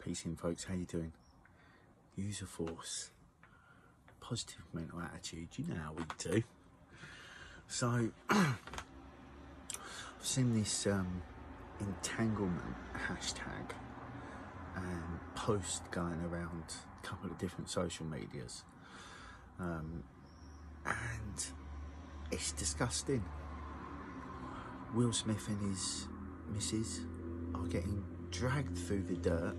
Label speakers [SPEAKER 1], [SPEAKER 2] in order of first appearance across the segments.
[SPEAKER 1] Peace in, folks. How you doing? Use a force. Positive mental attitude. You know how we do. So, I've seen this entanglement hashtag and post going around a couple of different social medias. And it's disgusting. Will Smith and his missus are getting dragged through the dirt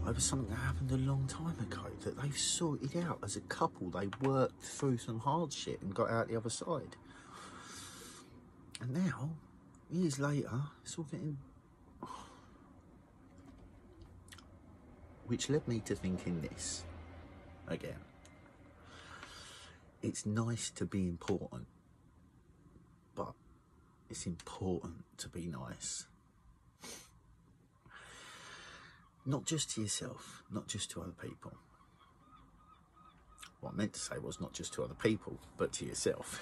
[SPEAKER 1] over something that happened a long time ago that they've sorted out as a couple. They worked through some hardship and got out the other side. And now, years later, it's all getting... Which led me to thinking this again. It's nice to be important, but it's important to be nice. Not just to yourself, not just to other people. What I meant to say was not just to other people, but to yourself.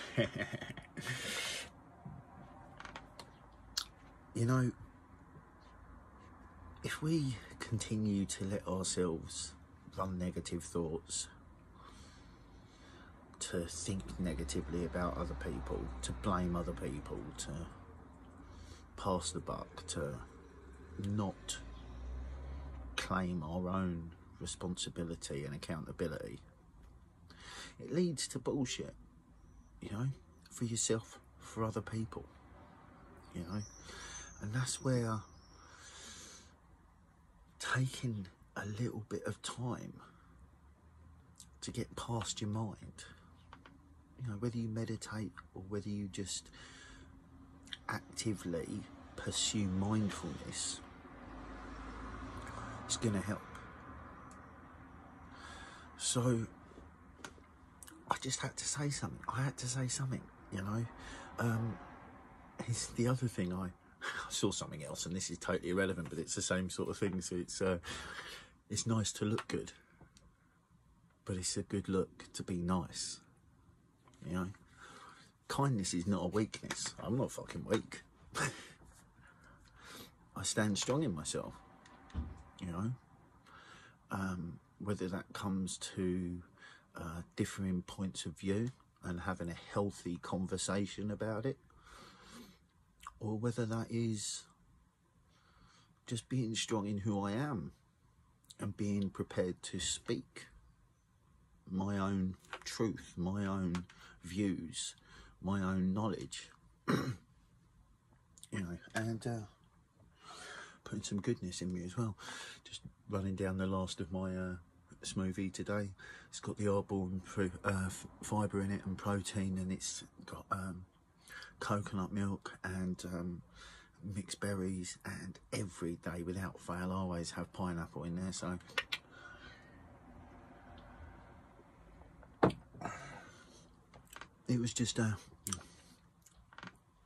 [SPEAKER 1] You know, if we continue to let ourselves run negative thoughts, to think negatively about other people, to blame other people, to pass the buck, to not claim our own responsibility and accountability, it leads to bullshit, you know, for yourself, for other people, you know. And that's where taking a little bit of time to get past your mind, you know, whether you meditate or whether you just actively pursue mindfulness, it's going to help. So I just had to say something. I had to say something, you know. It's the other thing, I saw something else, and this is totally irrelevant, but it's the same sort of thing. So it's nice to look good, but it's a good look to be nice, you know. Kindness is not a weakness. I'm not fucking weak. I stand strong in myself, you know. Whether that comes to differing points of view and having a healthy conversation about it, or whether that is just being strong in who I am and being prepared to speak my own truth, my own views, my own knowledge, you know, and putting some goodness in me as well. Just running down the last of my smoothie today. It's got the aardborn fibre in it and protein, and it's got coconut milk and mixed berries, and every day without fail I always have pineapple in there. So it was just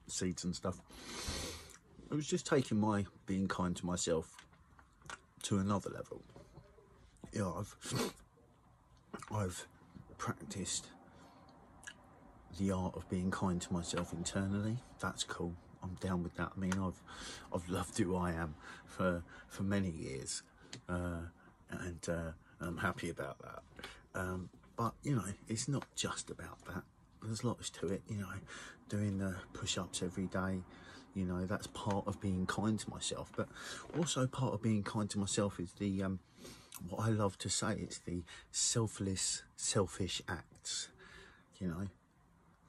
[SPEAKER 1] seeds and stuff. It was just taking my being kind to myself to another level. You know, I've practiced the art of being kind to myself internally. That's cool. I'm down with that. I mean, I've loved who I am for many years, and I'm happy about that. But you know, it's not just about that. There's lots to it. You know, doing the push-ups every day. You know, that's part of being kind to myself. But also part of being kind to myself is the what I love to say. It's the selfless, selfish acts. You know.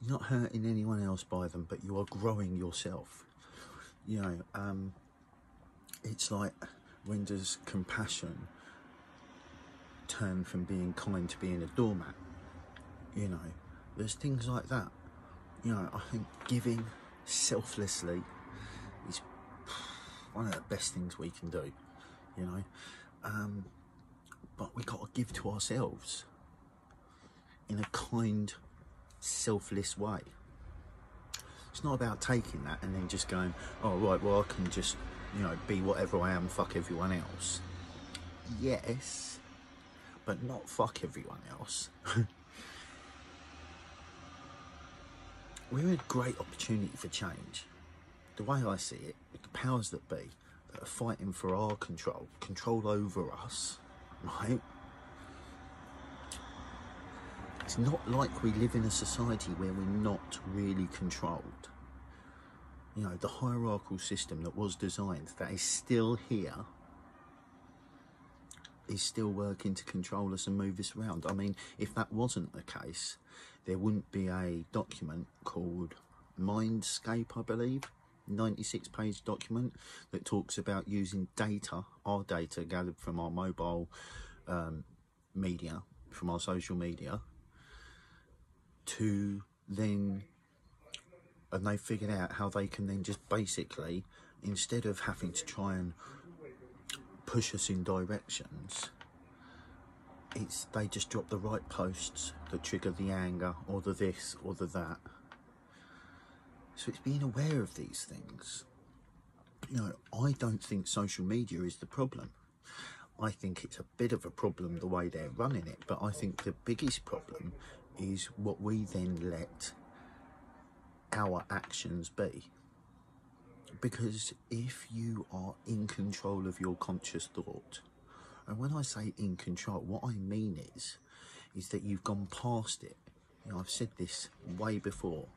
[SPEAKER 1] You're not hurting anyone else by them, but you are growing yourself. You know, it's like, when does compassion turn from being kind to being a doormat? You know, there's things like that. You know, I think giving selflessly is one of the best things we can do, you know. But we got to give to ourselves in a kind, selfless way. It's not about taking that and then just going, oh right, well I can just, you know, be whatever I am, fuck everyone else. Yes, but not fuck everyone else. We're a great opportunity for change. The way I see it, with the powers that be, that are fighting for our control over us, right? It's not like we live in a society where we're not really controlled. You know, the hierarchical system that was designed, that is still here, is still working to control us and move us around. I mean, if that wasn't the case, there wouldn't be a document called Mindscape, I believe, 96-page document that talks about using data, our data gathered from our mobile media, from our social media, to then, and they figured out how they can then just basically, instead of having to try and push us in directions, they just drop the right posts that trigger the anger or the this or the that. So it's being aware of these things. You know, I don't think social media is the problem. I think it's a bit of a problem the way they're running it, but I think the biggest problem is what we then let our actions be. Because if you are in control of your conscious thought, and when I say in control, what I mean is that you've gone past it. You know, I've said this way before,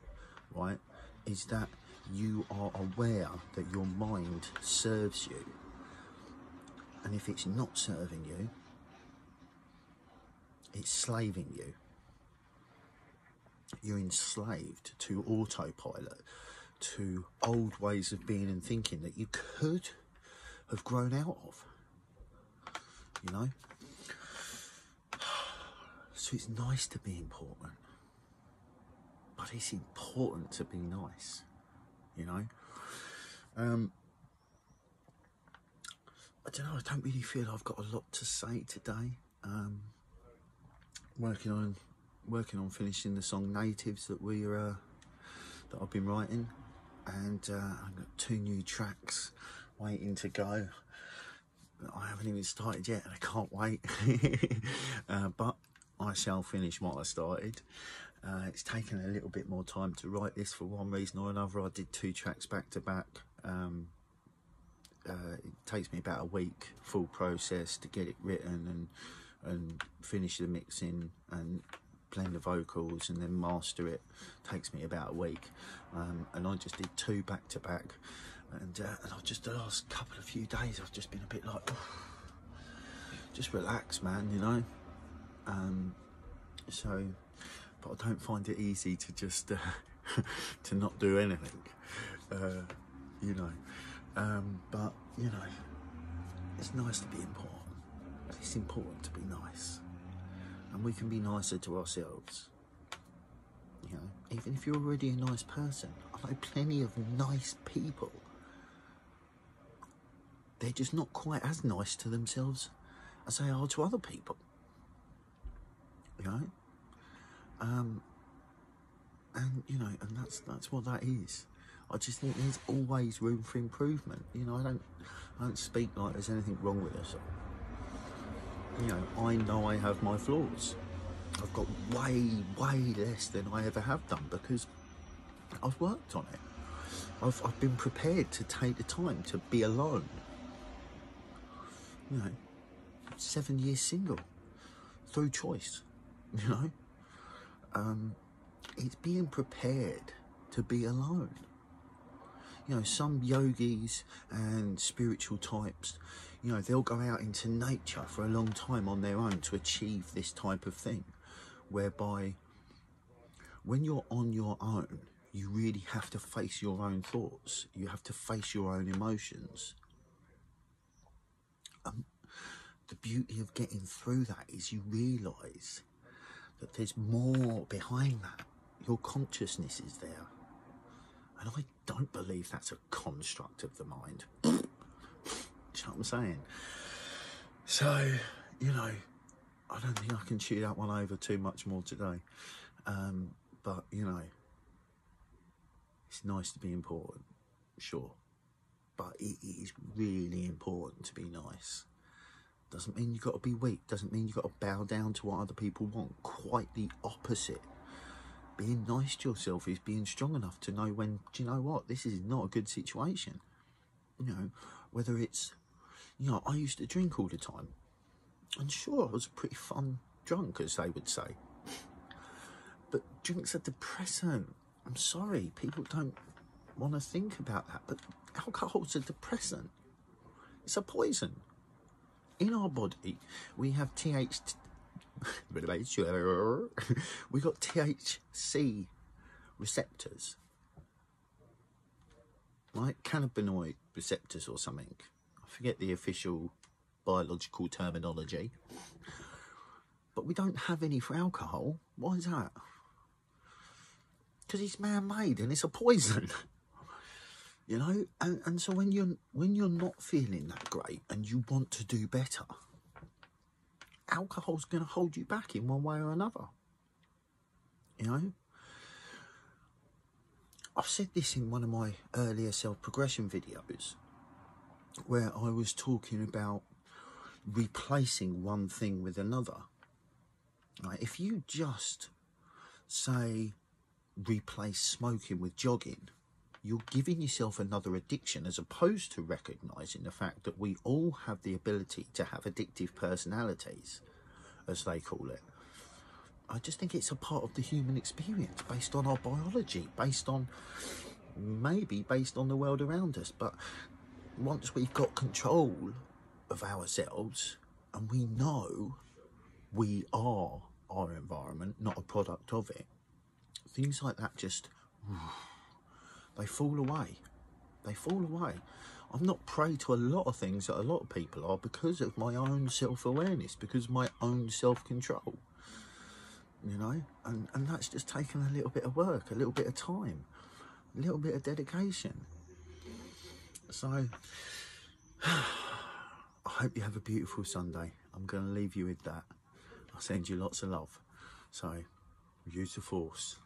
[SPEAKER 1] right? Is that you are aware that your mind serves you, and if it's not serving you, it's slaving you. You're enslaved to autopilot, to old ways of being and thinking that you could have grown out of, you know. So it's nice to be important, but it's important to be nice, you know. I don't know, I don't really feel I've got a lot to say today. Working on finishing the song Natives that that I've been writing, and I've got 2 new tracks waiting to go. I haven't even started yet, and I can't wait. But I shall finish what I started. It's taken a little bit more time to write this for one reason or another. I did 2 tracks back to back. It takes me about a week full process to get it written and finish the mixing and blend the vocals and then master it. Takes me about a week, and I just did 2 back to back, and I've just, the last couple of few days, I've just been a bit like, just relax, man, you know. So, but I don't find it easy to just to not do anything, you know. But you know, it's nice to be important. It's important to be nice, and we can be nicer to ourselves. You know, even if you're already a nice person, I know plenty of nice people. They're just not quite as nice to themselves as they are to other people. You know, and you know, and that's what that is. I just think there's always room for improvement. You know, I don't speak like there's anything wrong with us. You know I have my flaws. I've got way less than I ever have done because I've worked on it. I've been prepared to take the time to be alone. You know, 7 years single through choice. You know, it's being prepared to be alone. You know, some yogis and spiritual types, you know, they'll go out into nature for a long time on their own to achieve this type of thing, whereby when you're on your own, you really have to face your own thoughts. You have to face your own emotions. The beauty of getting through that is you realise that there's more behind that. Your consciousness is there. And I don't believe that's a construct of the mind. Do you know what I'm saying? So, you know, I don't think I can chew that one over too much more today. But, you know, it's nice to be important, sure. But it is really important to be nice. Doesn't mean you've got to be weak. Doesn't mean you've got to bow down to what other people want. Quite the opposite. Being nice to yourself is being strong enough to know when, do you know what, this is not a good situation. You know, Whether it's, you know, I used to drink all the time. And sure, I was a pretty fun drunk, as they would say. But drink's a depressant. I'm sorry, people don't want to think about that. But alcohol's a depressant. It's a poison. In our body, we have we got THC receptors, right? Cannabinoid receptors or something. I forget the official biological terminology. But we don't have any for alcohol. Why is that? Because it's man-made and it's a poison. You know, and so when you're not feeling that great and you want to do better, alcohol's going to hold you back in one way or another. You know, I've said this in one of my earlier self-progression videos, where I was talking about replacing one thing with another. Right? If you just say replace smoking with jogging, you're giving yourself another addiction, as opposed to recognising the fact that we all have the ability to have addictive personalities, as they call it. I just think it's a part of the human experience, based on our biology, based on the world around us. But once we've got control of ourselves and we know we are our environment, not a product of it, things like that just, they fall away. They fall away. I'm not prey to a lot of things that a lot of people are, because of my own self-awareness, because of my own self-control. You know, and that's just taken a little bit of work, a little bit of time, a little bit of dedication. So, I hope you have a beautiful Sunday. I'm going to leave you with that. I'll send you lots of love. So, use the force.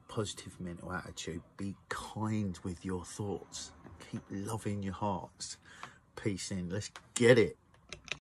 [SPEAKER 1] Positive mental attitude. Be kind with your thoughts. Keep loving your hearts. Peace in. Let's get it.